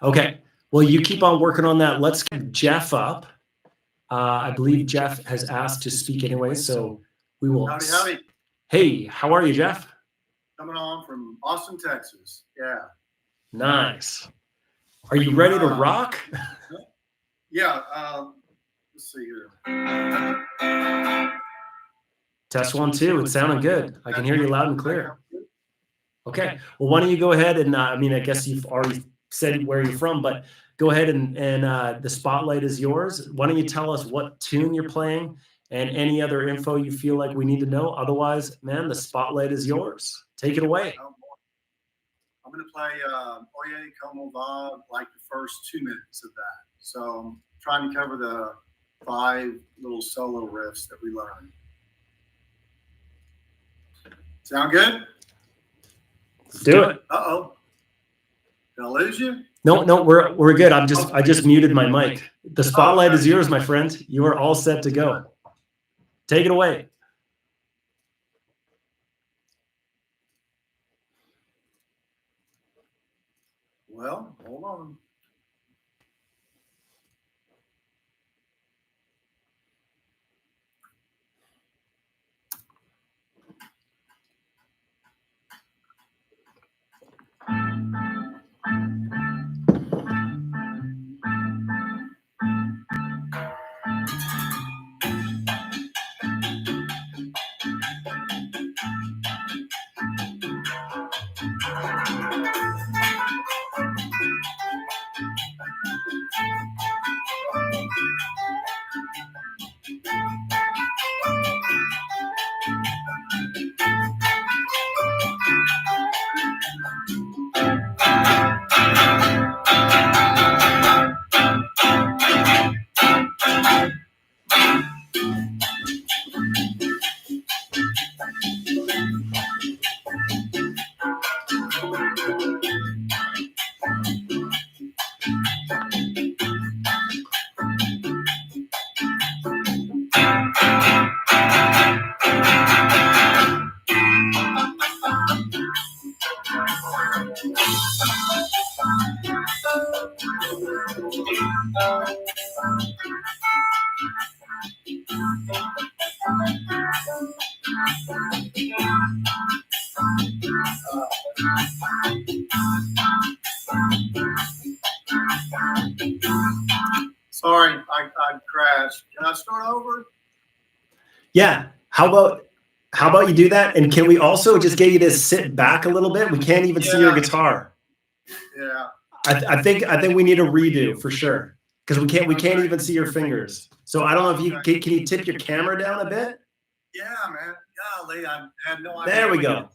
Okay. Well, you keep on working on that. Let's get Jeff up. I believe Jeff has asked to speak anyway, so we will. Howdy, howdy. Hey, how are you, Jeff? Coming on from Austin, Texas. Yeah. Nice. Are you ready to rock? Yeah. Let's see here. Test 1, 2. It's sounding good. I can hear you loud and clear. Okay. Well, why don't you go ahead and, I mean, I guess you've already said where you're from, but go ahead and the spotlight is yours. Why don't you tell us what tune you're playing and any other info you feel like we need to know? Otherwise, man, the spotlight is yours. Take it away. I'm going to play Oye Como Va, like the first 2 minutes of that. So I'm trying to cover the 5 little solo riffs that we learned. Sound good? Let's do it. Uh-oh. Did I lose you? No, we're good. I just muted my mic. The spotlight is yours, my friend. You are all set to go. Take it away. Well, hold on. Sorry, I crashed. Can I start over? Yeah. How about you do that? And can we also just get you to sit back a little bit? We can't even see your guitar. Yeah. I think we need a redo for sure because we can't even see your fingers. So I don't know if you can you tip your camera down a bit? Yeah, man. Golly, I had no idea. There we go.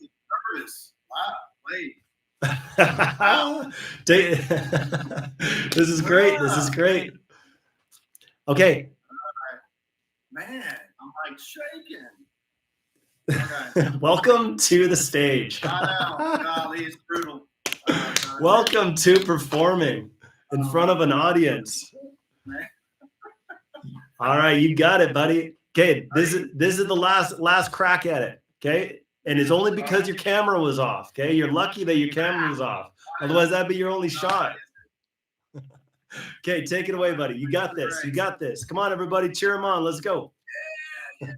Nervous. Wow. Wait. This is great. This is great. Okay. Man, I'm like shaking. Okay. Welcome to the stage. I know. Golly, it's brutal. Welcome to performing in front of an audience. All right, you got it, buddy. Okay, this is the last crack at it. Okay, and it's only because your camera was off. Okay, you're lucky that your camera was off. Otherwise, that'd be your only shot. Okay, take it away, buddy. You got this. You got this. Come on, everybody, cheer him on. Let's go. Yeah.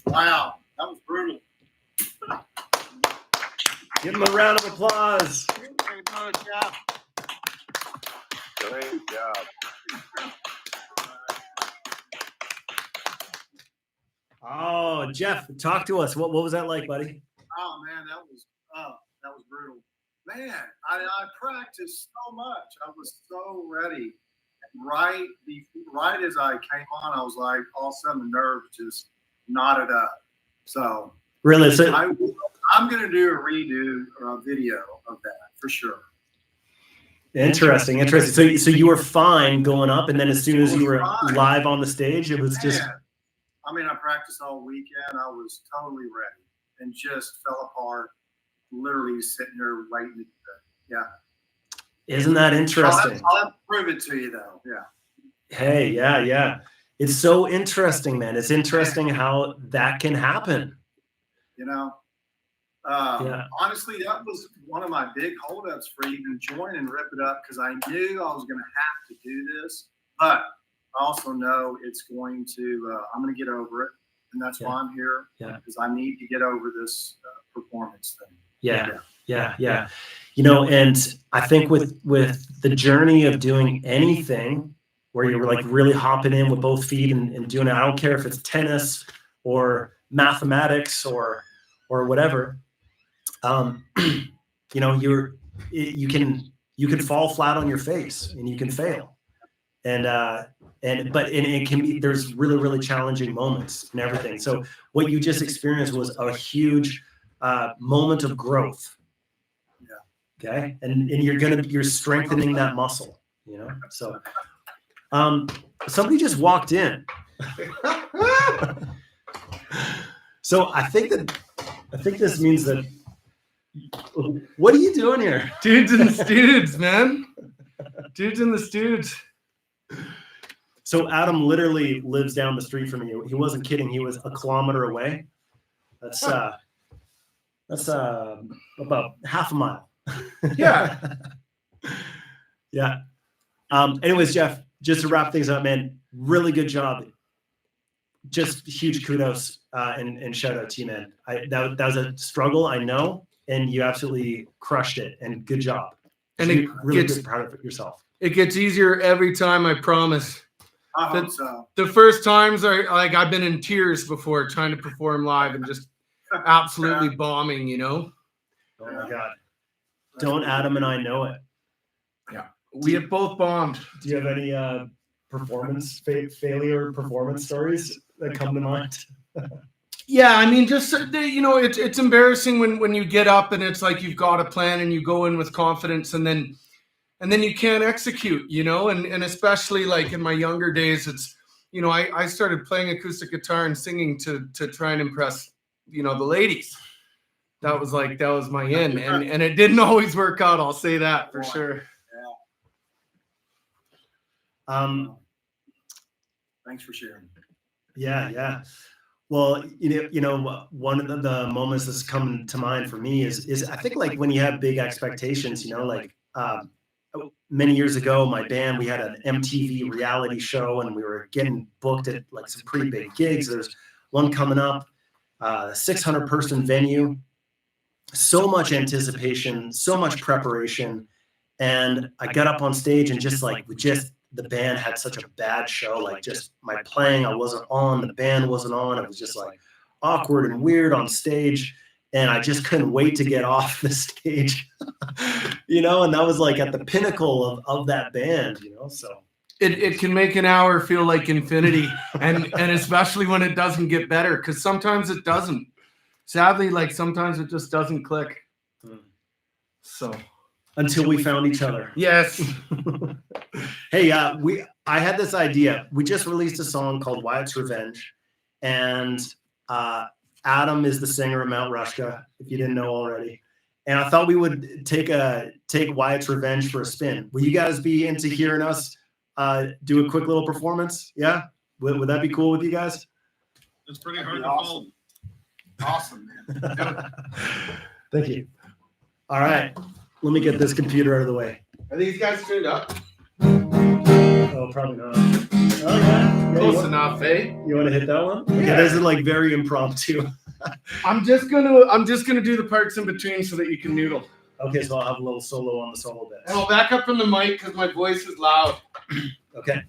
Wow, that was brutal. Give him a round of applause. Great job. Oh, Jeff, talk to us. What was that like, buddy? Oh man, that was brutal. Man, I practiced so much. I was so ready. Right as I came on, I was like, all of a sudden the nerves just knotted up. So Really? So, I'm gonna do a redo or a video of that for sure. interesting. So you were fine going up, and then as soon as you were live on the stage, it was just. Man, I mean, I practiced all weekend. I was totally ready and just fell apart. Literally sitting here waiting. Yeah. Isn't that interesting? I'll have to prove it to you though. Yeah. Hey, yeah. It's so interesting, man. It's interesting how that can happen. You know, honestly, that was one of my big holdups for even joining Rip It Up, because I knew I was going to have to do this, but I also know it's going to, I'm going to get over it. And that's why I'm here, because I need to get over this performance thing. Yeah. You know, and I think with the journey of doing anything where you're like really hopping in with both feet and doing it, I don't care if it's tennis or mathematics or whatever, you know, you can fall flat on your face and you can fail. But it can be, there's really challenging moments and everything. So what you just experienced was a huge moment of growth. Yeah. Okay. And you're strengthening that muscle, you know? So, somebody just walked in. So I think this means that, what are you doing here? Dudes in the studs, man. Dudes in the studs. So Adam literally lives down the street from you. He wasn't kidding. He was a kilometer away. That's about half a mile. Yeah. Yeah. Anyways, Jeff, just to wrap things up, man, really good job. Just huge kudos and shout out to you, man. That was a struggle, I know, and you absolutely crushed it. And good job. And it really good, proud of yourself. It gets easier every time, I promise. I hope so. The first times I've been in tears before trying to perform live and just absolutely bombing, you know? Oh my God. Don't Adam and I know it. Yeah. We have both bombed. Do you have any performance failure performance stories that come to mind? Yeah, I mean, just, you know, it's embarrassing when you get up and it's like you've got a plan and you go in with confidence and then you can't execute, you know, and especially like in my younger days, it's, you know, I started playing acoustic guitar and singing to try and impress, you know, the ladies. That was my in, and it didn't always work out. I'll say that for sure. Yeah. Thanks for sharing. Yeah. Well, you know, one of the moments that's come to mind for me is I think like when you have big expectations, you know, like many years ago, my band, we had an MTV reality show and we were getting booked at like some pretty big gigs. There's one coming up, 600 person venue, so much anticipation, so much preparation. And I got up on stage and the band had such a bad show. Like just my playing, I wasn't on, the band wasn't on. It was just like awkward and weird on stage. And I just couldn't wait to get off the stage, you know, and that was like at the pinnacle of that band, you know, so. It can make an hour feel like infinity, and especially when it doesn't get better, because sometimes it doesn't. Sadly, like sometimes it just doesn't click. So. Until we found each other. Yes. Hey, I had this idea. We just released a song called Wyatt's Revenge, and Adam is the singer of Mount Rushmore, if you didn't know already. and I thought we would take Wyatt's Revenge for a spin. Will you guys be into hearing us do a quick little performance? Yeah, would that be cool with you guys? It's pretty hard to Awesome. follow. Awesome, man. Thank you. All right, let me get this computer out of the way. Are these guys tuned up? Oh, probably not. Oh yeah, Close enough, eh? You want to hit that one? Yeah. Yeah, this is like very impromptu. I'm just gonna do the parts in between so that you can noodle. Okay, so I'll have a little solo on the solo bit. And I'll back up from the mic because my voice is loud. Okay.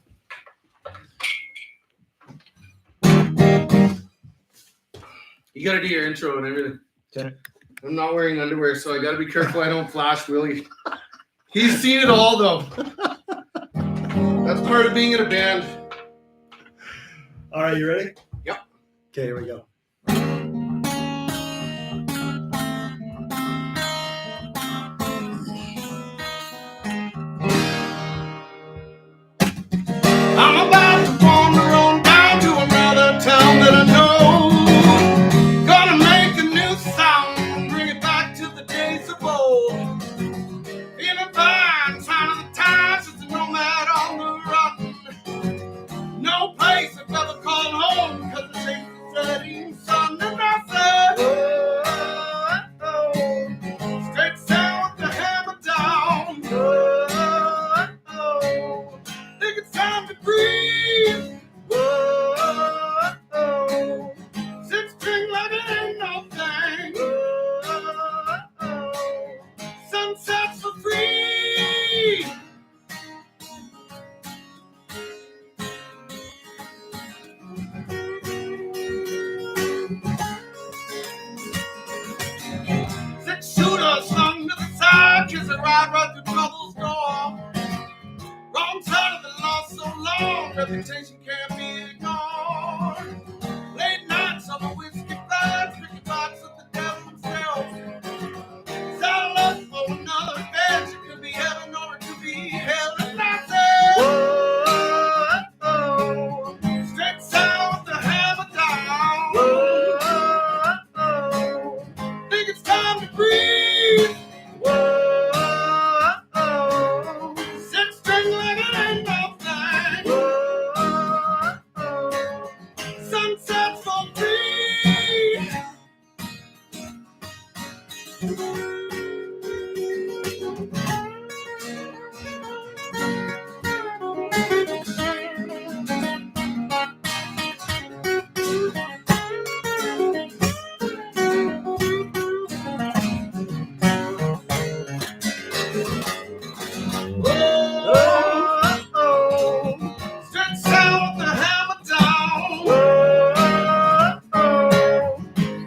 You gotta do your intro and everything. Okay. I'm not wearing underwear, so I gotta be careful I don't flash Willie. He's seen it all though. That's part of being in a band. All right, you ready? Yep. Okay, here we go. I'm about to wander on down to another town that I know. Gonna make a new sound, bring it back to the days of old. Feeling fine, sign of the times, it's a nomad on the run. No place I've ever called home, cause it ain't the setting sun. And I said, oh, oh, straight south with the hammer down. Oh, oh, think it's time to breathe. Oh, oh, six string like it ain't no thing. Oh, oh, sunsets for free. Six shooters slung to the side, kiss a ride right through trouble's door. Wrong side of the law so long, reputation can't be ignored. Late nights on a whiskey flight, tricky box of the devil himself. Saddle up for another adventure, it could be heaven or it could be hell. And I said, oh, oh, straight south with the hammer down. Oh, oh, think it's time to breathe. Whoa, oh, six string like it ain't no thing. Whoa, oh, sunset for free. Oh, oh, straight south with the hammer down. Oh, oh,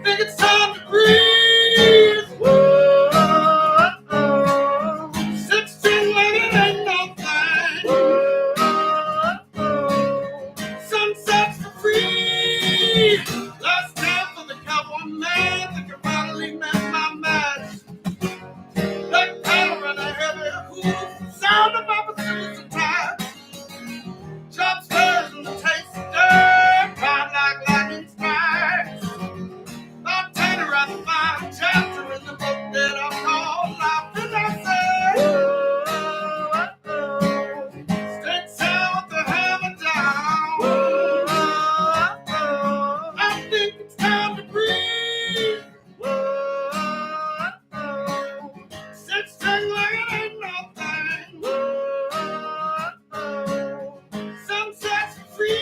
think it's time to breathe. Oh, oh, six string like it ain't no thing. Oh, oh, sunsets for free. Last stand for the cowboy man, think I finally met my match. Black powder and a heavy hoof, sound of my pursuits attached. Chop spurs and the taste of dirt, ride like lightning strikes. My tanner at the final chapter in the book that I call life. And I say, oh, oh, straight south with the hammer down. Oh, oh, I think it's time to breathe. Oh, oh, six string like it ain't no thing. Oh, oh, sunsets for free.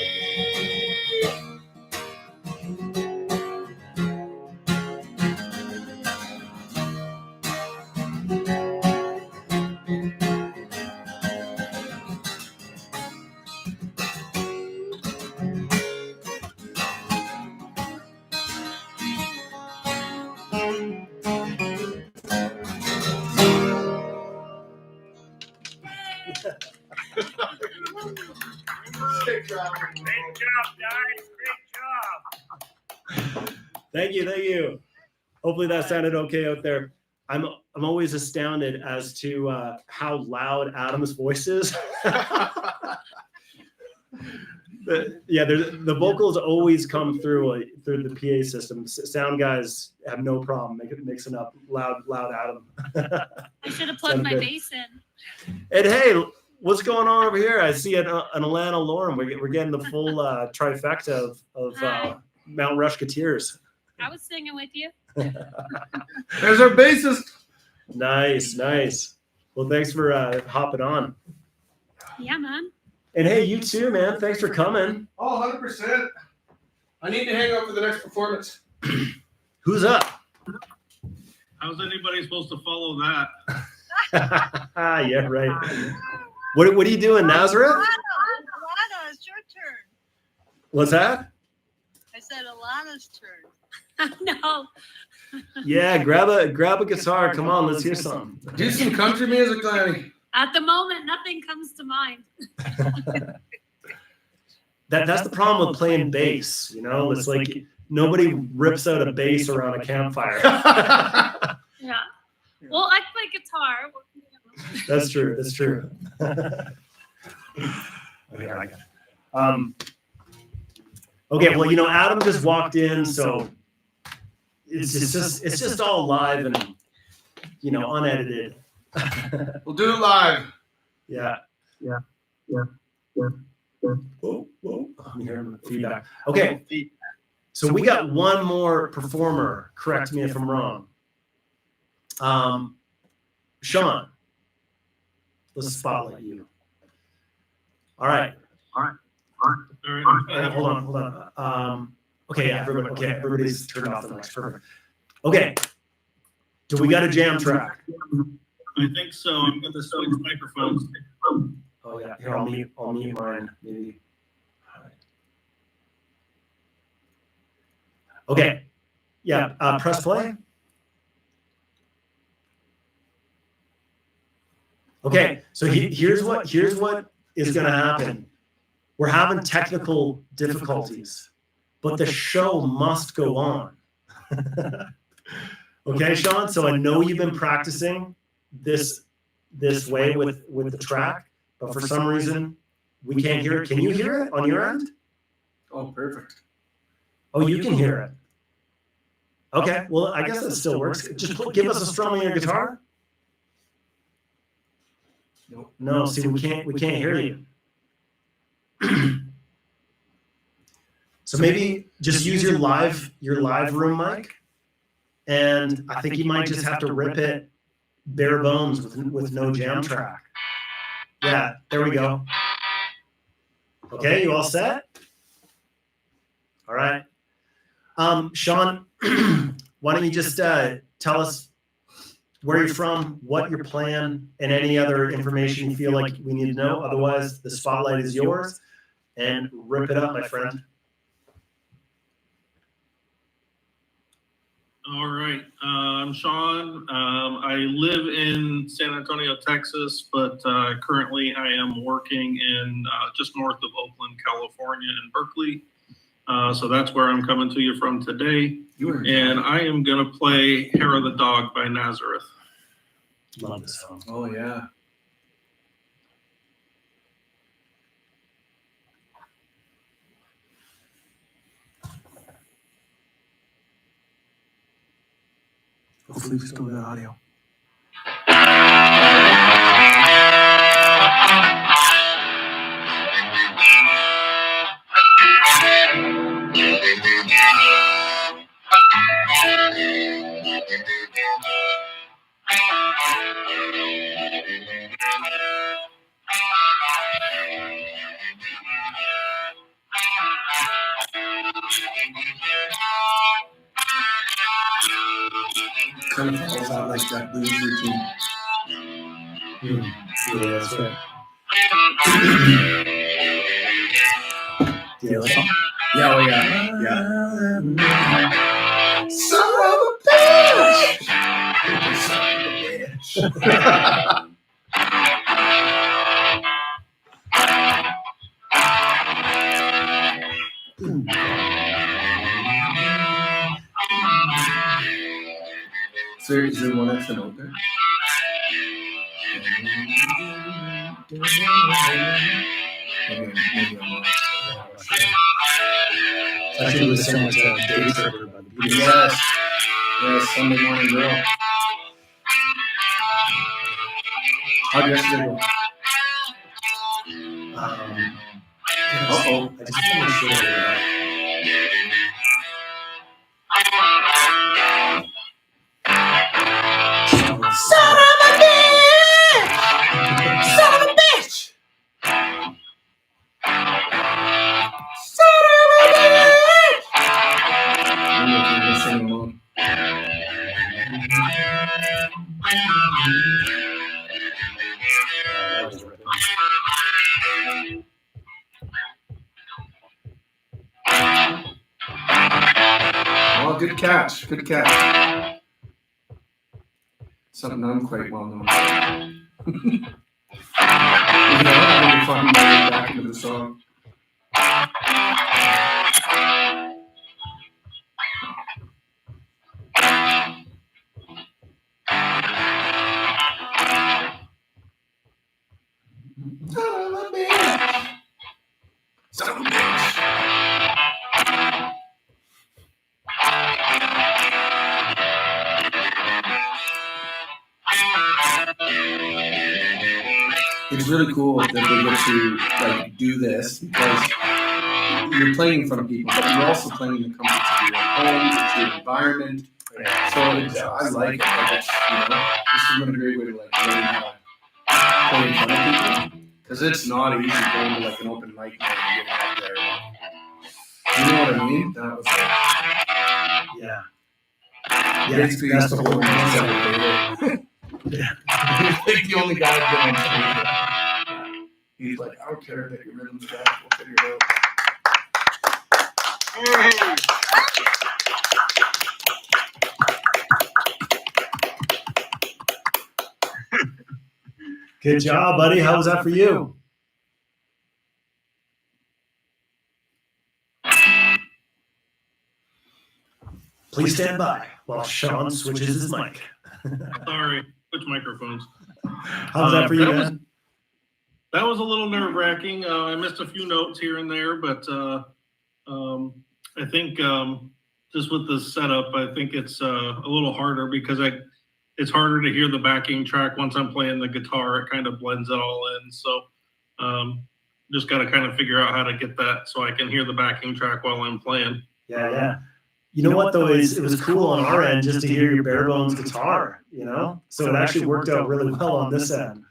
Great job, guys. Great job. Thank you. Hopefully that sounded okay out there. I'm always astounded as to how loud Adam's voice is. Yeah, the vocals always come through the PA system. Sound guys have no problem mixing up loud Adam. I should have plugged my bass in. And hey, what's going on over here? I see an Alana Lauren. We're getting the full trifecta of Mount Rushketeers. I was singing with you. There's our bassist. Nice. Well, thanks for hopping on. Yeah, man. And hey, you too, man. Thanks for coming. Oh, 100%. I need to hang out for the next performance. Who's up? How's anybody supposed to follow that? Yeah, right. What are you doing, Nazareth? Alana, it's your turn. What's that? I said Alana's turn. No. Yeah, grab a guitar. Come on, let's hear something. Do some country music, Lanny. At the moment, nothing comes to mind. That's the problem with playing bass. You know, it's like nobody rips out a bass around a campfire. Yeah. Well, I play guitar. That's true. Okay, I got it. Okay, well, you know, Adam just walked in, so it's just all live and, you know, unedited. We'll do it live. Yeah. Whoa. I'm hearing feedback. Okay, so we got one more performer. Correct me if I'm wrong. Sean, let's spotlight you. All right. Hold on. Okay, yeah, everybody's turned off the mics. Perfect. Okay. Do we got a jam track? I think so. I'm going to switch microphones. Oh yeah. Here, I'll mute mine. Maybe. Okay. Yeah. Press play. Okay. So here's what is going to happen. We're having technical difficulties, but the show must go on. Okay, Sean. So I know you've been practicing this way with the track, but for some reason we can't hear it. Can you hear it on your end? Oh, perfect. Oh, you can hear it. Okay. Well, I guess that still works. Just give us a strum on your guitar. Nope. No. See, we can't hear you. So maybe just use your live room mic, and I think you might just have to rip it bare bones with no jam track. Yeah, there we go. Okay, you all set? All right. Sean, why don't you just tell us where you're from, what you're playing, and any other information you feel like we need to know. Otherwise, the spotlight is yours, and rip it up, my friend. All right. I'm Sean. I live in San Antonio, Texas, but currently I am working in just north of Oakland, California, in Berkeley. So that's where I'm coming to you from today. And I am going to play Hair of the Dog by Nazareth. Love this song. Oh, yeah. Hopefully we still got audio. Kind of falls out like that blues routine. Yeah, that's right. Do you like it? Yeah, oh yeah. Yeah. Son of a bitch! So is there one extra note there? Maybe I'm lost. Actually, it was similar to Day Tripper by the Beatles. Yes. Yes, Sunday Morning Grill. How'd yesterday go? Uh-oh. I just want to make sure that Son of a bitch! Son of a bitch! Son of a bitch! I wonder if you're gonna sing along. Oh, good catch. Good catch. Something I'm quite well known. I'm fun back into the song. Son of a bitch. Son of a bitch. It's really cool that they get to like do this because you're playing in front of people, but you're also playing in the comforts of your home, it's your environment. So I like it. Like it's, this has been a great way to like learn how to play in front of people because it's not easy going to like an open mic night and getting out there. You know what I mean? That was like, Yeah. basically that's the whole mindset of it. Yeah. He's like the only guy getting on stage. He's like, I don't care that your rhythm's bad, we'll figure it out. Good job, buddy. How was that for you? Please stand by while Sean switches his mic. Sorry, switch microphones. How was that for you, man? That was a little nerve-wracking. I missed a few notes here and there, but I think just with the setup, I think it's a little harder because it's harder to hear the backing track once I'm playing the guitar. It kind of blends it all in. So just got to kind of figure out how to get that so I can hear the backing track while I'm playing. Yeah. You know what, though, it was cool on our end just to hear your bare bones guitar, So it actually worked out really well on this end.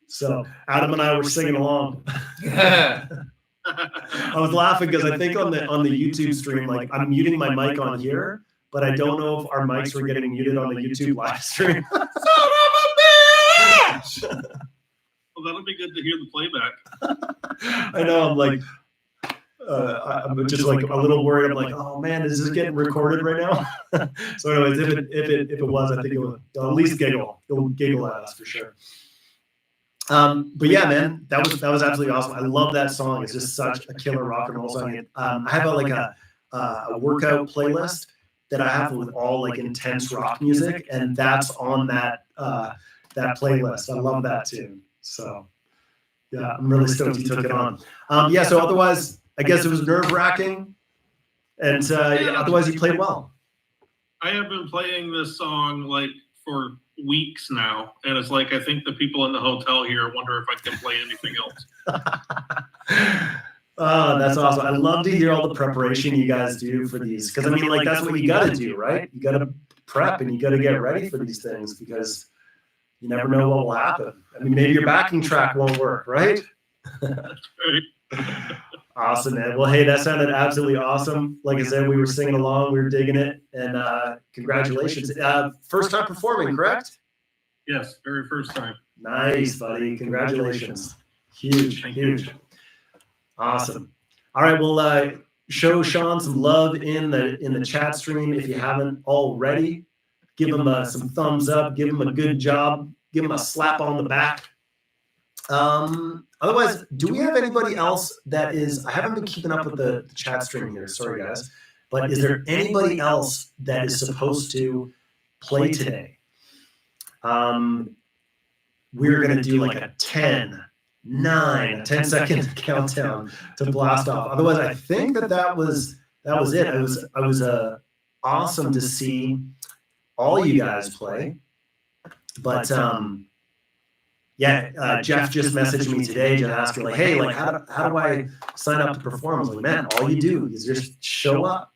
So Adam and I were singing along. I was laughing because I think on the YouTube stream, like I'm muting my mic on here, but I don't know if our mics were getting muted on the YouTube live stream. Son of a bitch! Well, that'll be good to hear the playback. I know. I'm like, I'm just like a little worried. I'm like, oh man, is this getting recorded right now? So, anyways, if it was, I think it'll at least giggle. It'll giggle at us for sure. But yeah, man, that was absolutely awesome. I love that song. It's just such a killer rock and roll song. I have a workout playlist that I have with all like intense rock music, and that's on that playlist. I love that too. So yeah, I'm really stoked you took it on. Yeah. So otherwise, I guess it was nerve-wracking, and otherwise you played well. I have been playing this song like for weeks now, and it's like I think the people in the hotel here wonder if I can play anything else. Oh, that's awesome. I love to hear all the preparation you guys do for these, because I mean, like that's what you got to do, right? You got to prep and you got to get ready for these things because you never know what will happen. I mean, maybe your backing track won't work, right? That's right. Awesome, man. Well, hey, that sounded absolutely awesome. Like I said, we were singing along, we were digging it, and congratulations. First time performing, correct? Yes, very first time. Nice, buddy. Congratulations. Huge. Awesome. All right, well, show Sean some love in the chat stream if you haven't already. Give him some thumbs up. Give him a good job. Give him a slap on the back. Otherwise, do we have anybody else that is? I haven't been keeping up with the chat stream here. Sorry, guys. But is there anybody else that is supposed to play today? We're going to do like a 10-second countdown to blast off. Otherwise, I think that was that was it. I was awesome to see all you guys play. But Jeff just messaged me today to ask me like, hey, like how do I sign up to perform? I was like, man, all you do is just show up.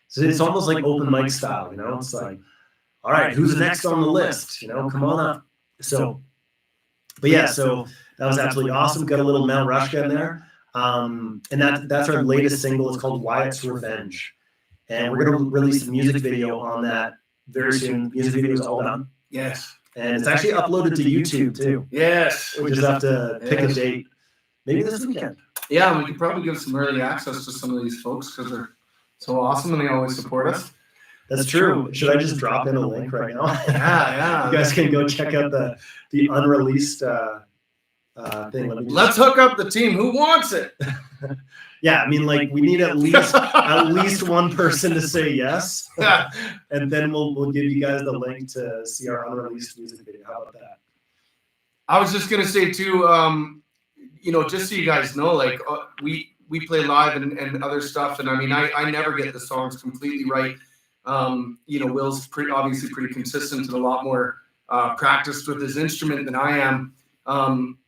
So it's almost like open mic style, you know. It's like, all right, who's next on the list? You know, come on up. So, but yeah, so that was absolutely awesome. Got a little Mount Rushmore in there. And that's our latest single. It's called Wyatt's Revenge. And we're going to release a music video on that very soon. Music video is all done. Yes. And it's actually uploaded to YouTube too. Yes. We just have to pick a date. Maybe this weekend. Yeah, we could probably give some early access to some of these folks because they're so awesome and they always support us. That's true. Should I just drop in a link right now? Yeah. You guys can go check out the unreleased thing. Let's hook up the team. Who wants it? Yeah, I mean, like we need at least one person to say yes, and then we'll give you guys the link to see our unreleased music video. How about that? I was just gonna say too, just so you guys know, like we play live and other stuff, and I mean, I never get the songs completely right. Will's obviously pretty consistent and a lot more practiced with his instrument than I am.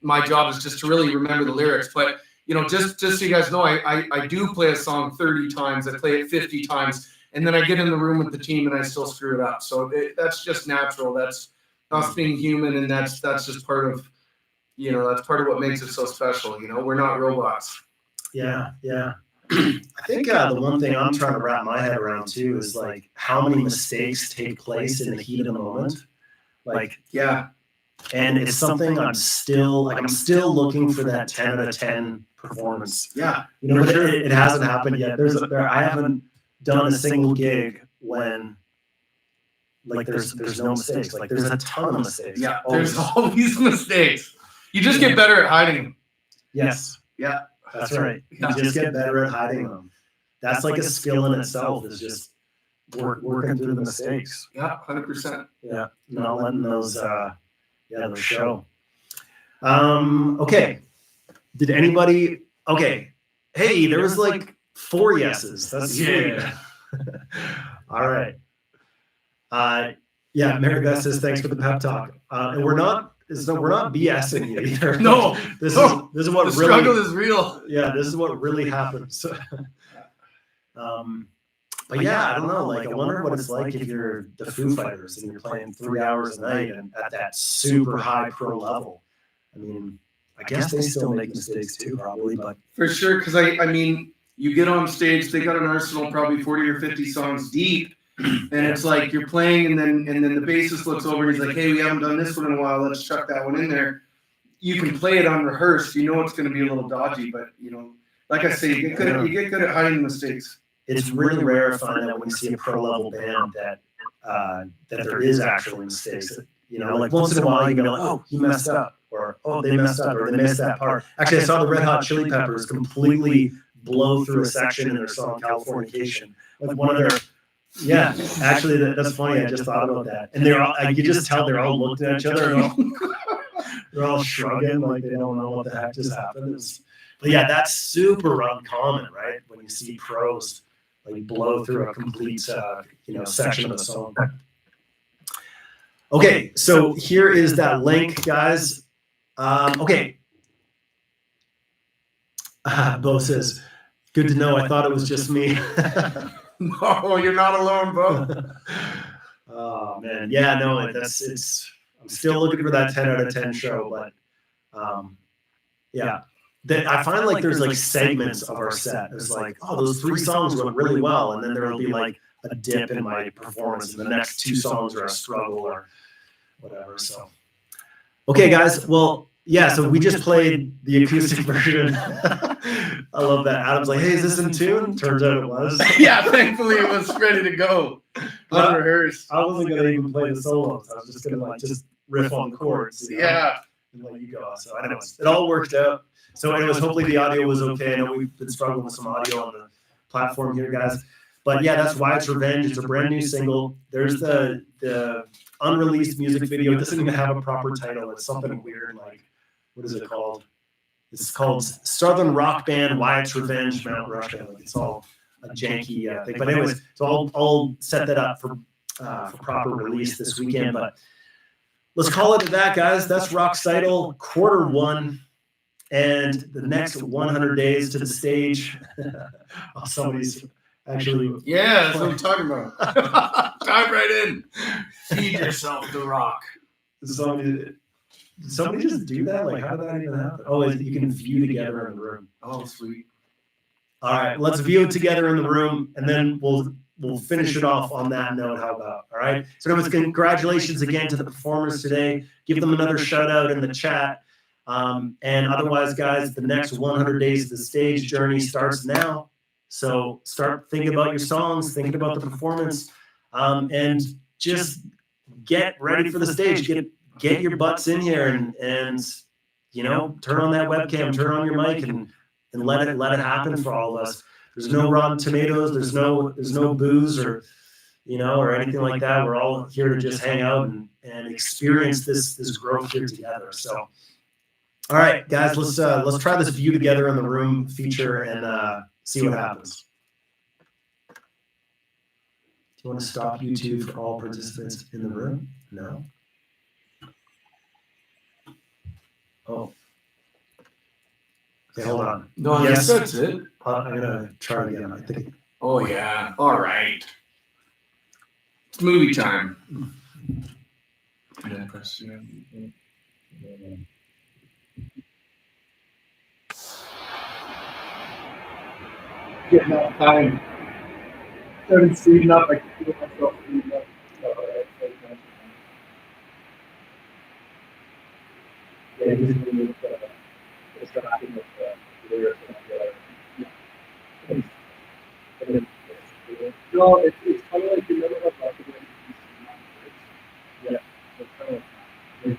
My job is just to really remember the lyrics, but just so you guys know, I do play a song 30 times. I play it 50 times, and then I get in the room with the team and I still screw it up. So that's just natural. That's us being human, and that's just part of, that's part of what makes it so special. We're not robots. Yeah. I think the one thing I'm trying to wrap my head around too is like how many mistakes take place in the heat of the moment. Like, yeah. And it's something I'm still looking for that 10 out of 10 performance. Yeah. But it hasn't happened yet. I haven't done a single gig when like there's no mistakes. Like there's a ton of mistakes. Yeah. There's always mistakes. You just get better at hiding them. Yes. Yeah. That's right. You just get better at hiding them. That's like a skill in itself, is just working through the mistakes. Yeah, 100%. Yeah. Not letting those show. Okay. Did anybody? Okay. Hey, there was like 4 yeses. That's sweet. All right. Mary Beth says thanks for the pep talk. And we're not BSing you either. No, this is what the really struggle is real. Yeah, this is what really happens. But yeah, I don't know. Like, I wonder what it's like if you're the Foo Fighters and you're playing 3 hours a night and at that super high pro level. I mean, I guess they still make mistakes too, probably. But for sure, because I mean, you get on stage, they got an arsenal probably 40 or 50 songs deep, and it's like you're playing, and then the bassist looks over and he's like, "Hey, we haven't done this one in a while. Let's chuck that one in there." You can play it unrehearsed. You know it's going to be a little dodgy, but like I say, you get good at hiding mistakes. It's really rare to find that when you see a pro level band that there is actually mistakes. Like once in a while you can be like, oh, he messed up, or oh, they messed up, or they missed that part. Actually, I saw the Red Hot Chili Peppers completely blow through a section in their song Californication. Like one of their, actually that's funny. I just thought about that. And they're all, you just tell they're all looking at each other and they're all shrugging like they don't know what the heck just happened. But yeah, that's super uncommon, right? When you see pros like blow through a complete section of the song. Okay, so here is that link, guys. Okay. Bo says, good to know. I thought it was just me. No, you're not alone, Bo. Oh man, yeah, no, I'm still looking for that 10 out of 10 show, but I find like there's like segments of our set. It's like, oh, those 3 songs went really well, and then there'll be like a dip in my performance, and the next 2 songs are a struggle or whatever. So, okay, guys. Well, yeah. So we just played the acoustic version. I love that. Adam's like, hey, is this in tune? Turns out it was. Yeah, thankfully it was ready to go. Unrehearsed. I wasn't gonna even play the solos. I was just gonna just riff on chords. Yeah. And let you go. So anyways, it all worked out. So anyways, hopefully the audio was okay. I know we've been struggling with some audio on the platform here, guys. But yeah, that's Wyatt's Revenge. It's a brand new single. There's the unreleased music video. It doesn't even have a proper title. It's something weird like, what is it called? It's called Southern Rock Band Wyatt's Revenge Mount Rushmore. It's all a janky thing. But anyways, so I'll set that up for proper release this weekend. But let's call it that, guys. That's Rockcital Q1. And the next 100 days to the stage. Somebody's actually. Yeah, that's what I'm talking about. Dive right in. Feed yourself the rock. Somebody just do that? Like, how did that even happen? Oh, you can view together in the room. Oh, sweet. All right, let's view it together in the room, and then we'll finish it off on that note. How about? All right. So, anyways, congratulations again to the performers today. Give them another shout out in the chat. And otherwise, guys, the next 100 days of the stage journey starts now. So start thinking about your songs, thinking about the performance, and just get ready for the stage. Get your butts in here and turn on that webcam, turn on your mic, and let it happen for all of us. There's no rotten tomatoes. There's no booze or anything like that. We're all here to just hang out and experience this growth here together. So. All right, guys, let's try this view together in the room feature and see what happens. Do you want to stop YouTube for all participants in the room? No. Oh. Okay, hold on. No, yes, that's it. I'm gonna try it again. I think. Oh yeah. All right. It's movie time. Yeah, press. Getting out of time. Started speeding up. I can feel myself speeding up. Yeah, he's moving with it's tracking with the lyrics and no, it's kind of like you never have lots of ways to see. Yeah, it's kind of like that.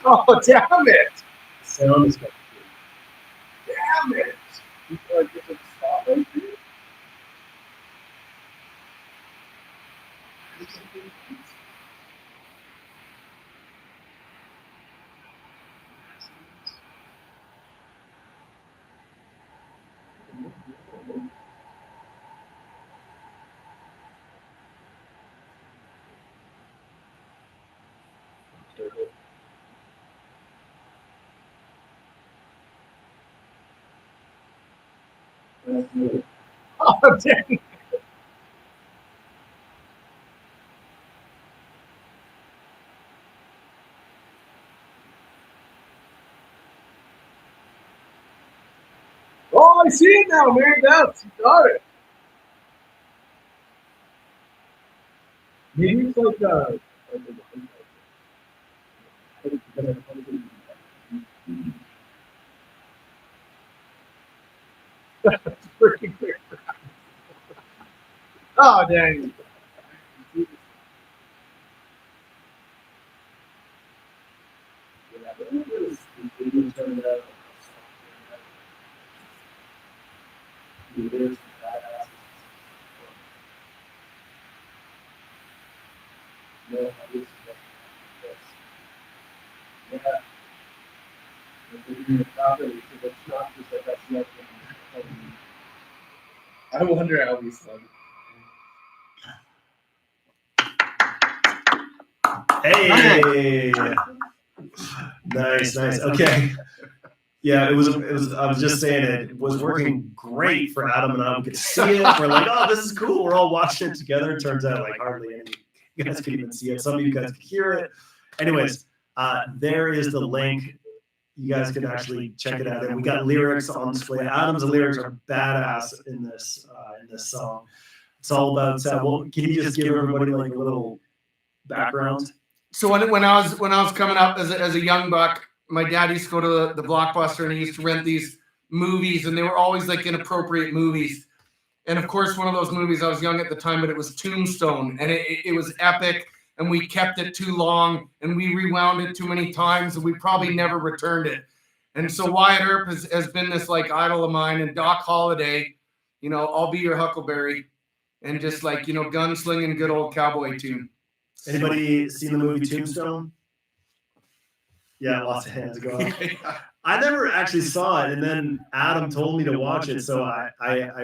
Oh, damn it! Sound is good. Damn it! People are getting spotlight here. Oh, dang. Oh, I see it now, man. That's you got it. Maybe it's like that's freaking clear. Oh, dang. know how this is this. Yeah. If they're doing it properly, so that's not just like that's not. I wonder how we sung. Hey, nice. Okay. Yeah, it was. I was just saying it was working great for Adam and I. We could see it. We're like, oh, this is cool. We're all watching it together. It turns out like hardly any of you guys could even see it. Some of you guys could hear it. Anyways, there is the link. You guys can actually check it out. And we got lyrics on display. Adam's lyrics are badass in this song. It's all about. Well, can you just give everybody like a little background? So when I was coming up as a young buck, my dad used to go to the Blockbuster and he used to rent these movies, and they were always like inappropriate movies. And of course, one of those movies, I was young at the time, but it was Tombstone, and it was epic. And we kept it too long, and we rewound it too many times, and we probably never returned it. And so Wyatt Earp has been this like idol of mine, and Doc Holliday, I'll be your Huckleberry, and just like gunslinging, good old cowboy tune. Anybody seen the movie Tombstone? Yeah, lots of hands go up. I never actually saw it, and then Adam told me to watch it, so I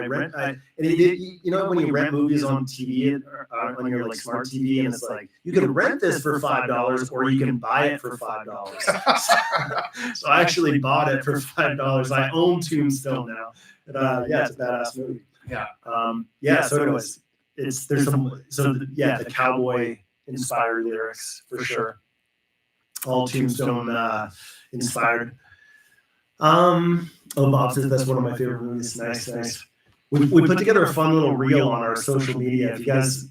rent. And when you rent movies on TV on your like smart TV, and it's like you can rent this for $5 or you can buy it for $5. So I actually bought it for $5. I own Tombstone now. And, yeah, it's a badass movie. Yeah. So anyways, the cowboy inspired lyrics for sure. All Tombstone inspired. Bob says that's one of my favorite movies. Nice. We put together a fun little reel on our social media. If you guys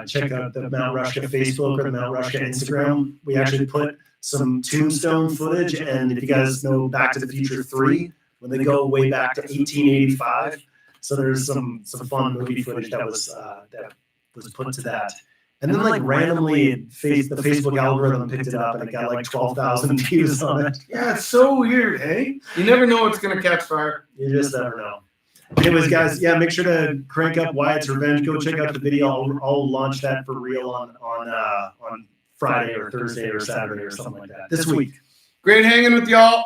check out the Mount Rushmore Facebook or the Mount Rushmore Instagram, we actually put some Tombstone footage. And if you guys know Back to the Future 3, when they go way back to 1885, so there's some fun movie footage that was put to that. And then, like, randomly, the Facebook algorithm picked it up, and it got, like, 12,000 views on it. Yeah, it's so weird, hey? You never know what's going to catch fire. You just never know. Anyways, guys, yeah, make sure to crank up Wyatt's Revenge. Go check out the video. I'll launch that for real on Friday or Thursday or Saturday or something like that this week. Great hanging with y'all.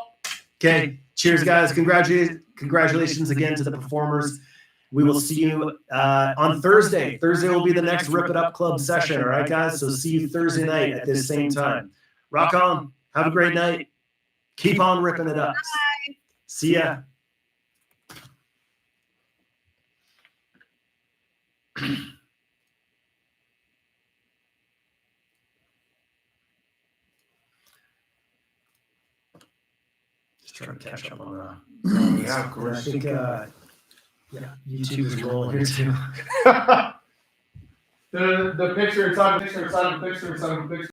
Okay, cheers, guys. Congratulations again to the performers. We will see you on Thursday. Thursday will be the next Rip It Up Club session. All right, guys? So see you Thursday night at this same time. Rock on. Have a great night. Keep on ripping it up. Bye. See ya. Just trying to catch up on Yeah, of course. I think YouTube is rolling here too. The picture inside the picture inside the picture inside the picture.